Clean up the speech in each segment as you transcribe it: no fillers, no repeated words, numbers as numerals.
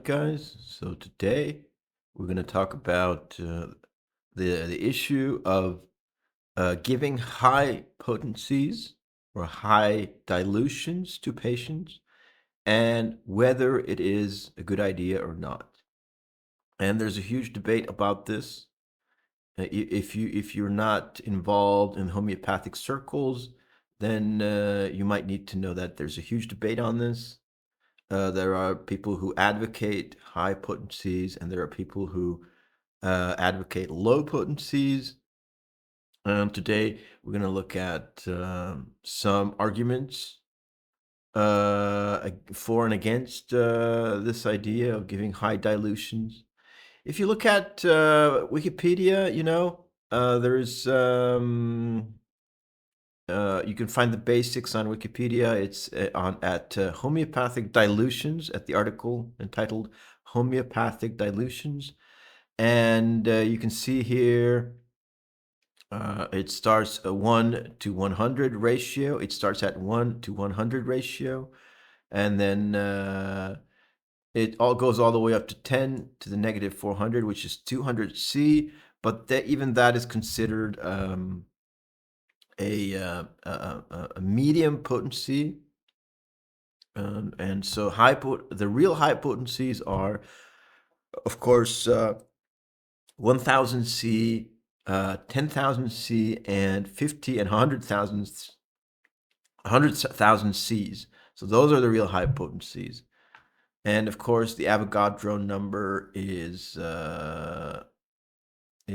guys. So today we're going to talk about the issue of giving high potencies or high dilutions to patients and whether it is a good idea or not. And there's a huge debate about this. If you're not involved in homeopathic circles, then you might need to know that there's a huge debate on this. There are people who advocate high potencies, and there are people who advocate low potencies. Today, we're going to look at some arguments for and against this idea of giving high dilutions. If you look at Wikipedia, there's you can find the basics on Wikipedia. It's on at homeopathic dilutions at the article entitled "Homeopathic Dilutions," and you can see here it starts a 1:100 ratio. It starts at 1:100 ratio, and then it all goes all the way up to 10 to the negative 400, which is 200 C. But even that is considered a medium potency, and so the real high potencies are, of course, 1,000 C, 10,000 C, and 50 and 100,000 Cs. So those are the real high potencies, and of course, the Avogadro number is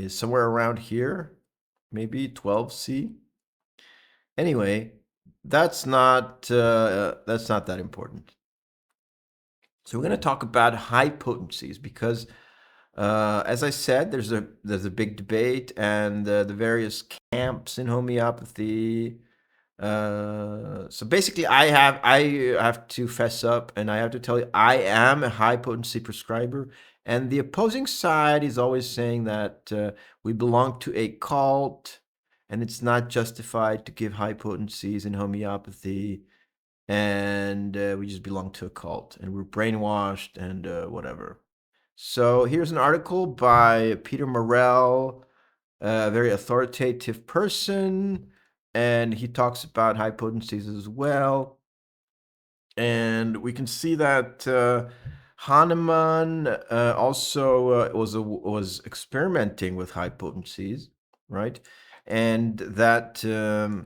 somewhere around here, maybe 12 C. Anyway, that's not that important. So we're going to talk about high potencies because, as I said, there's a big debate, and the various camps in homeopathy. So basically, I have to fess up, and I have to tell you, I am a high potency prescriber, and the opposing side is always saying that we belong to a cult, and it's not justified to give high potencies in homeopathy, and we just belong to a cult, and we're brainwashed, and whatever. So here's an article by Peter Morel, a very authoritative person, and he talks about high potencies as well. And we can see that Hahnemann also was experimenting with high potencies, right? And that some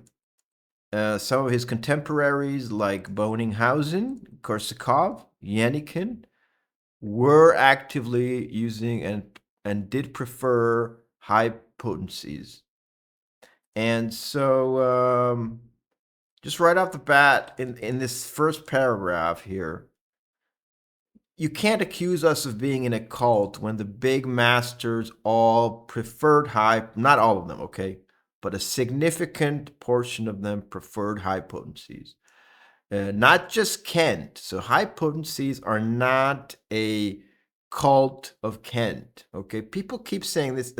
of his contemporaries, like Boninghausen, Korsakov, Yannikin, were actively using and did prefer high potencies. And so just right off the bat, in this first paragraph here, you can't accuse us of being in a cult when the big masters all preferred high, not all of them, okay, but a significant portion of them preferred high potencies. Not just Kent. So high potencies are not a cult of Kent. Okay, people keep saying this,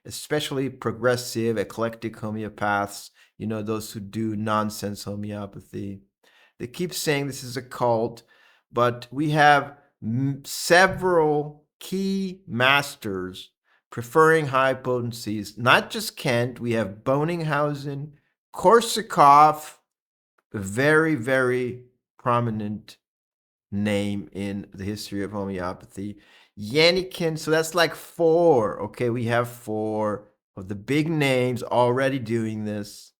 especially progressive, eclectic homeopaths. Those who do nonsense homeopathy. They keep saying this is a cult, but we have several key masters preferring high potencies. Not just Kent. We have Boninghausen, Korsakov, a very, very prominent name in the history of homeopathy. Yannikin, so that's like four. Okay, we have four of the big names already doing this.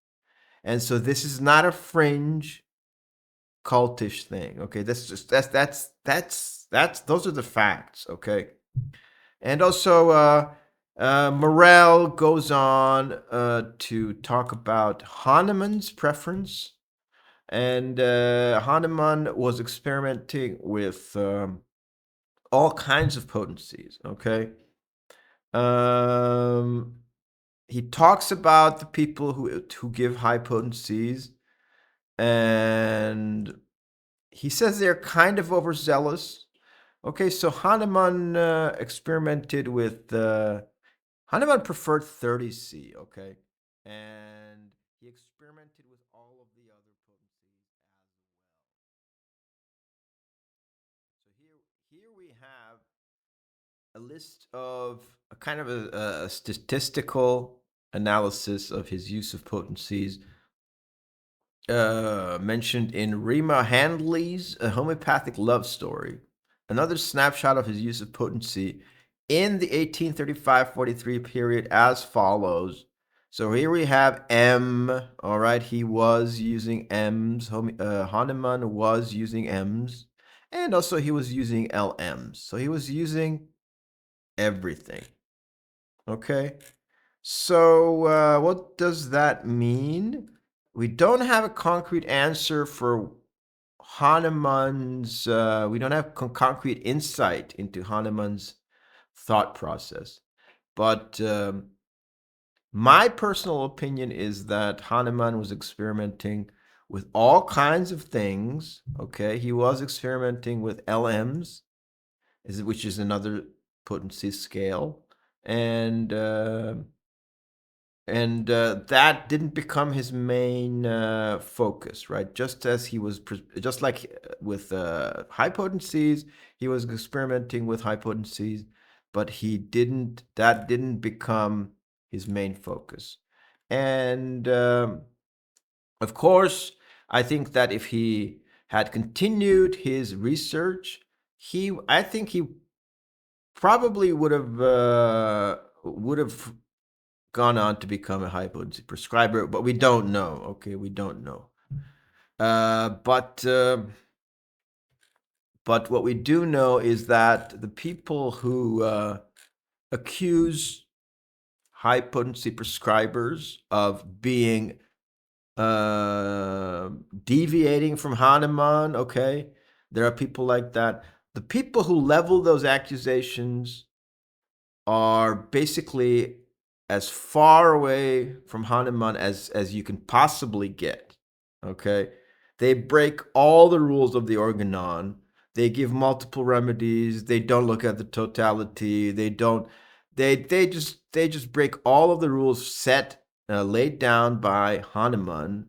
And so this is not a fringe cultish thing. Okay, that's those are the facts. Okay. And also Morel goes on to talk about Hahnemann's preference. And Hahnemann was experimenting with all kinds of potencies, okay? He talks about the people who give high potencies, and he says they're kind of overzealous. Okay, so Hahnemann experimented with, Hahnemann preferred 30C, okay? And he experimented with all of the other potencies as well. So here we a list of a kind of a statistical analysis of his use of potencies mentioned in Rima Handley's A Homeopathic Love Story. Another snapshot of his use of potency in the 1835-43 period as follows. So here we have M, all right, he was using M's, Hahnemann was using M's, and also he was using LM's. So he was using everything, okay? So what does that mean? We don't have a concrete answer for Hahnemann's, we don't have concrete insight into Hahnemann's thought process. But my personal opinion is that Hahnemann was experimenting with all kinds of things. Okay, he was experimenting with LMs, which is another potency scale, and that didn't become his main focus, right? Just as he was, just like with high potencies, he was experimenting with high potencies, but that didn't become his main focus. And of course, I think that if he had continued his research, I think he probably would have gone on to become a high potency prescriber, but we don't know. Okay, we don't know. But what we do know is that the people who accuse high potency prescribers of being deviating from Hahnemann, okay, there are people like that. The people who level those accusations are basically as far away from Hahnemann as you can possibly get. Okay, they break all the rules of the organon. They give multiple remedies. They don't look at the totality. They don't. They just break all of the rules laid down by Hahnemann,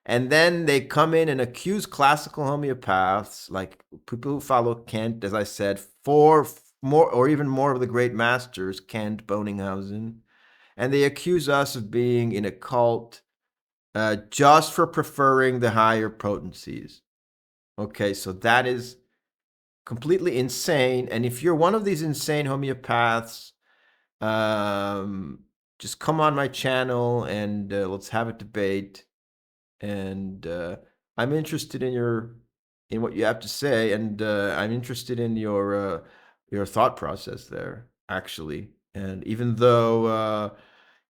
and then they come in and accuse classical homeopaths, like people who follow Kent, as I said, for more or even more of the great masters, Kent, Boninghausen, and they accuse us of being in a cult just for preferring the higher potencies. Okay, so that is completely insane. And if you're one of these insane homeopaths, just come on my channel and let's have a debate. And I'm interested in what you have to say, and I'm interested in your thought process there, actually. And even though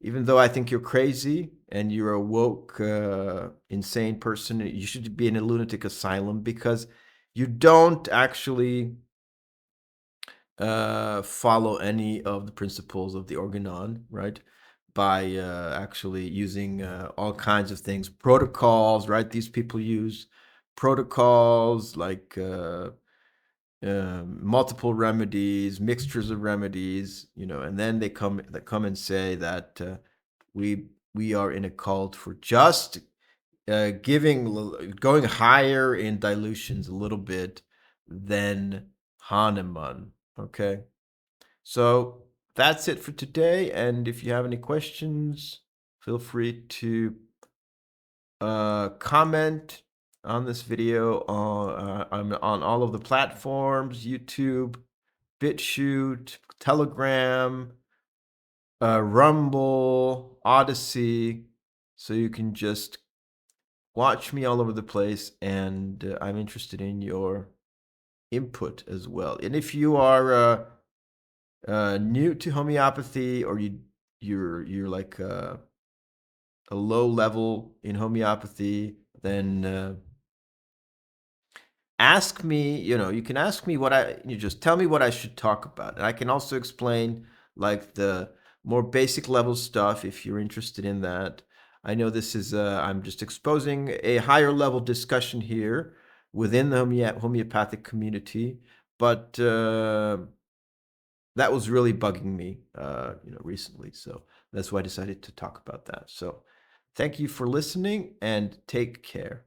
I think you're crazy and you're a woke, insane person, you should be in a lunatic asylum because you don't actually follow any of the principles of the organon, right? By actually using all kinds of things, protocols, right? These people use protocols like multiple remedies, mixtures of remedies, and then they come and say that we are in a cult for just going higher in dilutions a little bit than Hahnemann. Okay, so that's it for today. And if you have any questions, feel free to comment on this video on all of the platforms: YouTube, BitChute, Telegram, Rumble, Odyssey. So you can just watch me all over the place, and I'm interested in your input as well. And if you are new to homeopathy, or you're like a low level in homeopathy, then ask me. You can ask me you just tell me what I should talk about, and I can also explain like the more basic level stuff if you're interested in that. I know this is I'm just exposing a higher level discussion here within the homeopathic community, but that was really bugging me, recently. So that's why I decided to talk about that. So thank you for listening and take care.